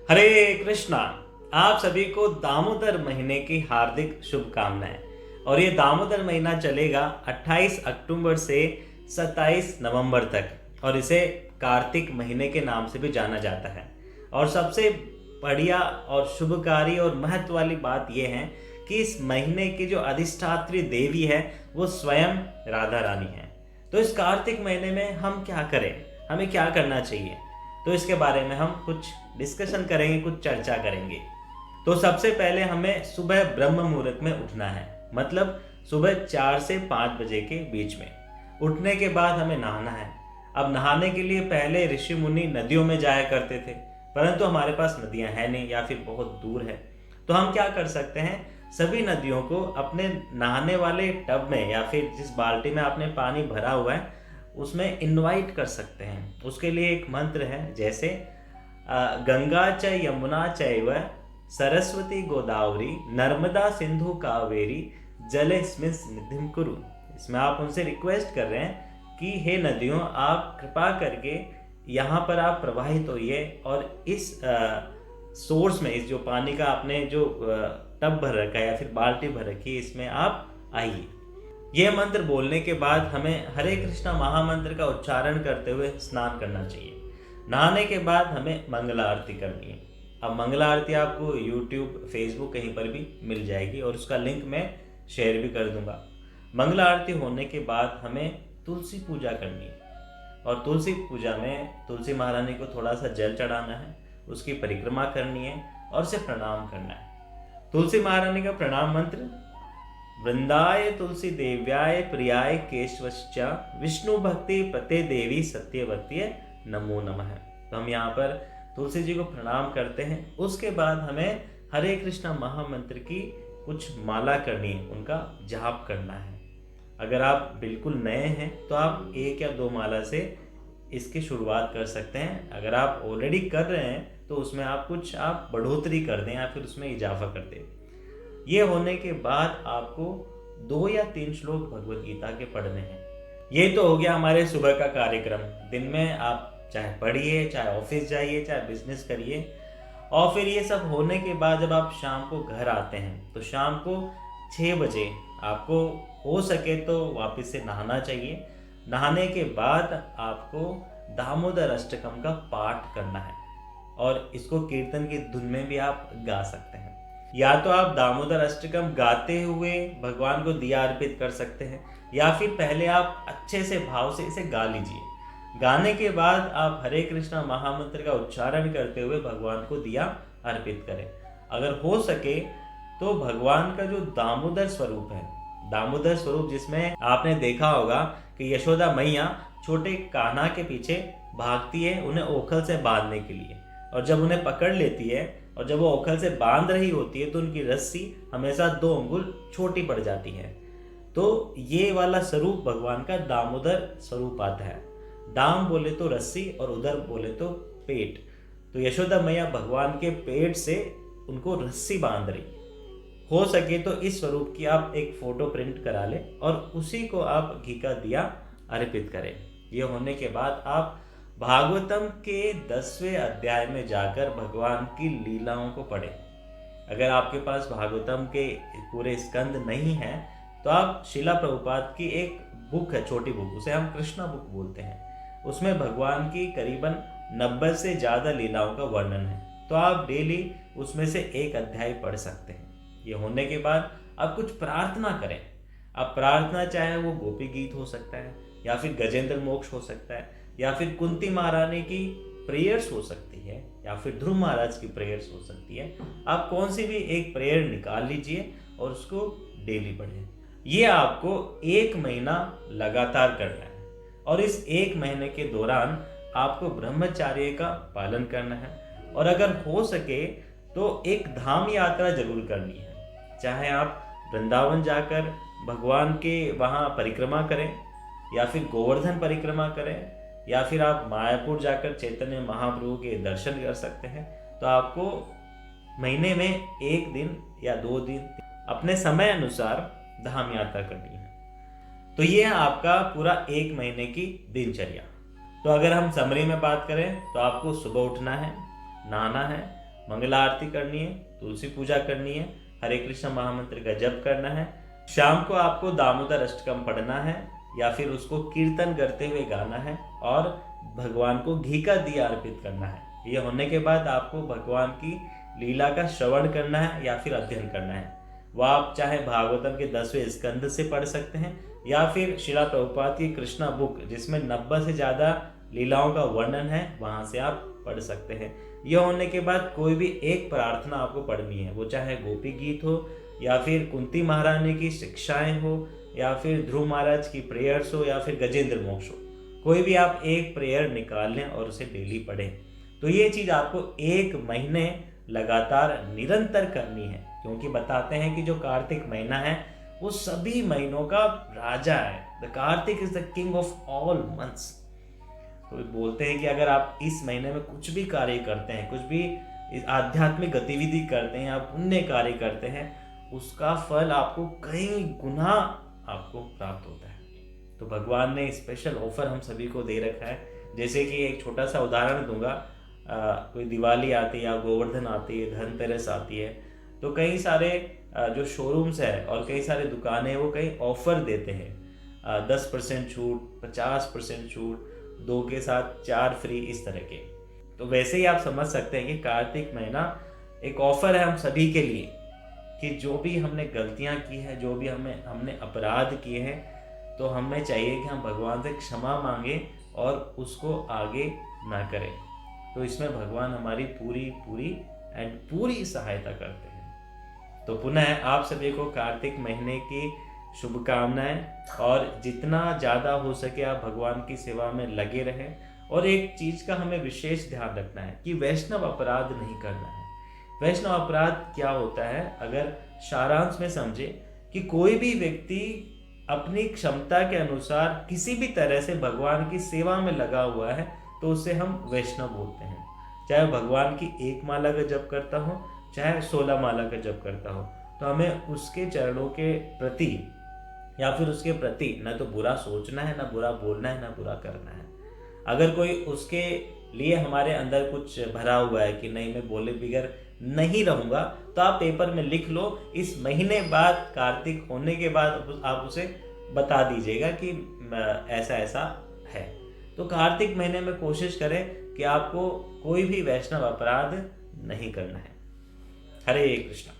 हरे कृष्णा। आप सभी को दामोदर महीने की हार्दिक शुभकामनाएं। और ये दामोदर महीना चलेगा 28 अक्टूबर से 27 नवंबर तक और इसे कार्तिक महीने के नाम से भी जाना जाता है। और सबसे बढ़िया और शुभकारी और महत्व वाली बात यह है कि इस महीने की जो अधिष्ठात्री देवी है वो स्वयं राधा रानी है। तो इस कार्तिक महीने में हम क्या करें, हमें क्या करना चाहिए, तो इसके बारे में हम कुछ डिस्कशन करेंगे, कुछ चर्चा करेंगे। तो सबसे पहले हमें सुबह ब्रह्म मुहूर्त में उठना है, मतलब सुबह 4 से 5 बजे के बीच में। उठने के बाद हमें नहाना है। अब नहाने के लिए पहले ऋषि मुनि नदियों में जाया करते थे, परंतु हमारे पास नदियां हैं नहीं या फिर बहुत दूर है। तो हम क्या कर सकते हैं, सभी नदियों को अपने नहाने वाले टब में या फिर जिस बाल्टी में आपने पानी भरा हुआ है उसमें इनवाइट कर सकते हैं। उसके लिए एक मंत्र है, जैसे गंगा च यमुना चैव सरस्वती गोदावरी नर्मदा सिंधु कावेरी जलेस्मिन् निधिं कुरु। इसमें आप उनसे रिक्वेस्ट कर रहे हैं कि हे नदियों, आप कृपा करके यहाँ पर आप प्रवाहित होइए और इस सोर्स में, इस जो पानी का आपने जो टब भर रखा है या फिर बाल्टी भर रखी है, इसमें आप आइए। यह मंत्र बोलने के बाद हमें हरे कृष्णा महामंत्र का उच्चारण करते हुए स्नान करना चाहिए। नहाने के बाद हमें मंगला आरती करनी है। अब मंगला आरती आपको यूट्यूब, फेसबुक कहीं पर भी मिल जाएगी और उसका लिंक मैं शेयर भी कर दूंगा। मंगला आरती होने के बाद हमें तुलसी पूजा करनी है और तुलसी पूजा में तुलसी महारानी को थोड़ा सा जल चढ़ाना है, उसकी परिक्रमा करनी है और उसे प्रणाम करना है। तुलसी महारानी का प्रणाम मंत्र, वृंदाय तुलसी देव्याय प्रियाय केशवश्च विष्णु भक्ति पते देवी सत्यवती नमो नमः। तो हम यहाँ पर तुलसी जी को प्रणाम करते हैं। उसके बाद हमें हरे कृष्णा महामंत्र की कुछ माला करनी है, उनका जाप करना है। अगर आप बिल्कुल नए हैं तो आप 1 या 2 माला से इसकी शुरुआत कर सकते हैं। अगर आप ऑलरेडी कर रहे हैं तो उसमें आप बढ़ोतरी कर दें या फिर उसमें इजाफा कर दें। ये होने के बाद आपको 2 या 3 श्लोक भगवत गीता के पढ़ने हैं। ये तो हो गया हमारे सुबह का कार्यक्रम। दिन में आप चाहे पढ़िए, चाहे ऑफिस जाइए, चाहे बिजनेस करिए। और फिर ये सब होने के बाद जब आप शाम को घर आते हैं तो शाम को 6 बजे आपको हो सके तो वापस से नहाना चाहिए। नहाने के बाद आपको दामोदर अष्टकम का पाठ करना है और इसको कीर्तन की धुन में भी आप गा सकते हैं। या तो आप दामोदर अष्टकम गाते हुए भगवान को दिया अर्पित कर सकते हैं, या फिर पहले आप अच्छे से भाव से इसे गा लीजिए। गाने के बाद आप हरे कृष्णा महामंत्र का उच्चारण करते हुए भगवान को दिया अर्पित करें। अगर हो सके तो भगवान का जो दामोदर स्वरूप है, दामोदर स्वरूप जिसमें आपने देखा होगा कि यशोदा मैया छोटे कान्हा के पीछे भागती है उन्हें ओखल से बांधने के लिए, और जब उन्हें पकड़ लेती है और जब वो ओखल से बांध रही होती है तो उनकी रस्सी हमेशा 2 अंगुल छोटी पड़ जाती है। तो ये वाला स्वरूप भगवान का दामोदर स्वरूप आता है। दाम बोले तो रस्सी और उदर बोले तो पेट। तो यशोदा मैया भगवान के पेट से उनको रस्सी बांध रही। हो सके तो इस स्वरूप की आप एक फोटो प्रिंट करा लें और उसी को आप घी का दिया अर्पित करें। ये होने के बाद आप भागवतम के 10वें अध्याय में जाकर भगवान की लीलाओं को पढ़ें। अगर आपके पास भागवतम के पूरे स्कंद नहीं है तो आप शिला प्रभुपाद की एक बुक है, छोटी बुक, उसे हम कृष्णा बुक बोलते हैं। उसमें भगवान की करीबन 90 से ज़्यादा लीलाओं का वर्णन है। तो आप डेली उसमें से एक अध्याय पढ़ सकते हैं। ये होने के बाद आप कुछ प्रार्थना करें। आप प्रार्थना चाहे वो गोपी गीत हो सकता है, या फिर गजेंद्र मोक्ष हो सकता है, या फिर कुंती महारानी की प्रेयर्स हो सकती है, या फिर ध्रुव महाराज की प्रेयर्स हो सकती है। आप कौन सी भी एक प्रेयर निकाल लीजिए और उसको डेली पढ़ें। ये आपको 1 महीना लगातार करना है और इस 1 महीने के दौरान आपको ब्रह्मचर्य का पालन करना है। और अगर हो सके तो एक धाम यात्रा जरूर करनी है। चाहे आप वृंदावन जाकर भगवान के वहाँ परिक्रमा करें, या फिर गोवर्धन परिक्रमा करें, या फिर आप मायापुर जाकर चैतन्य महाप्रभु के दर्शन कर सकते हैं। तो आपको महीने में 1 दिन या 2 दिन अपने समय अनुसार धाम यात्रा करनी है। तो ये है आपका पूरा 1 महीने की दिनचर्या। तो अगर हम समरी में बात करें तो आपको सुबह उठना है, नहाना है, मंगला आरती करनी है, तुलसी पूजा करनी है, हरे कृष्ण महामंत्र का जप करना है। शाम को आपको दामोदर अष्टकम पढ़ना है या फिर उसको कीर्तन करते हुए गाना है और भगवान को घी का दिया अर्पित करना है। ये होने के बाद आपको भगवान की लीला का श्रवण करना है या फिर अध्ययन करना है। वह आप चाहे भागवतम के 10वें स्कंद से पढ़ सकते हैं या फिर श्रीला प्रभुपाद की कृष्णा बुक जिसमें 90 से ज़्यादा लीलाओं का वर्णन है, वहाँ से आप पढ़ सकते हैं। यह होने के बाद कोई भी एक प्रार्थना आपको पढ़नी है, वो चाहे गोपी गीत हो या फिर कुंती महारानी की शिक्षाएं हो या फिर ध्रुव महाराज की प्रेयर्स हो या फिर गजेंद्र मोक्ष हो। कोई भी आप एक प्रेयर निकाल लें और उसे डेली पढ़ें। तो ये चीज़ आपको 1 महीने लगातार निरंतर करनी है, क्योंकि बताते हैं कि जो कार्तिक महीना है वो सभी महीनों का राजा है। The Kartik is the king of all months. तो बोलते हैं कि अगर आप इस महीने में कुछ भी कार्य करते हैं, कुछ भी आध्यात्मिक गतिविधि करते हैं, आप पुण्य कार्य करते हैं, उसका फल आपको कई गुना आपको प्राप्त होता है। तो भगवान ने स्पेशल ऑफर हम सभी को दे रखा है। जैसे कि एक छोटा सा उदाहरण दूंगा, कोई दिवाली आती है या गोवर्धन आती है, धनतेरस आती है, तो कई सारे जो शोरूम्स है और कई सारे दुकानें वो कई ऑफर देते हैं, 10% छूट, 50% छूट, 2 के साथ 4 फ्री, इस तरह के। तो वैसे ही आप समझ सकते हैं कि कार्तिक महीना एक ऑफर है हम सभी के लिए कि जो भी हमने गलतियां की है, जो भी हमने अपराध किए हैं, तो हमें चाहिए कि हम भगवान से क्षमा मांगे और उसको आगे ना करें। तो इसमें भगवान हमारी पूरी सहायता करते हैं। तो पुनः आप सभी को कार्तिक महीने की शुभकामनाएं, और जितना ज़्यादा हो सके आप भगवान की सेवा में लगे रहें। और एक चीज़ का हमें विशेष ध्यान रखना है कि वैष्णव अपराध नहीं करना है। वैष्णव अपराध क्या होता है, अगर सारांश में समझे कि कोई भी व्यक्ति अपनी क्षमता के अनुसार किसी भी तरह से भगवान की सेवा में लगा हुआ है तो उसे हम वैष्णव बोलते हैं। चाहे भगवान की 1 माला का जप करता हो, चाहे 16 माला का जप करता हो, तो हमें उसके चरणों के प्रति या फिर उसके प्रति न तो बुरा सोचना है, न बुरा बोलना है, न बुरा करना है। अगर कोई उसके लिए हमारे अंदर कुछ भरा हुआ है कि नहीं मैं बोले बिगैर नहीं रहूँगा, तो आप पेपर में लिख लो, इस महीने बाद कार्तिक होने के बाद आप उसे बता दीजिएगा कि ऐसा ऐसा है। तो कार्तिक महीने में कोशिश करें कि आपको कोई भी वैष्णव अपराध नहीं करना है। हरे कृष्ण।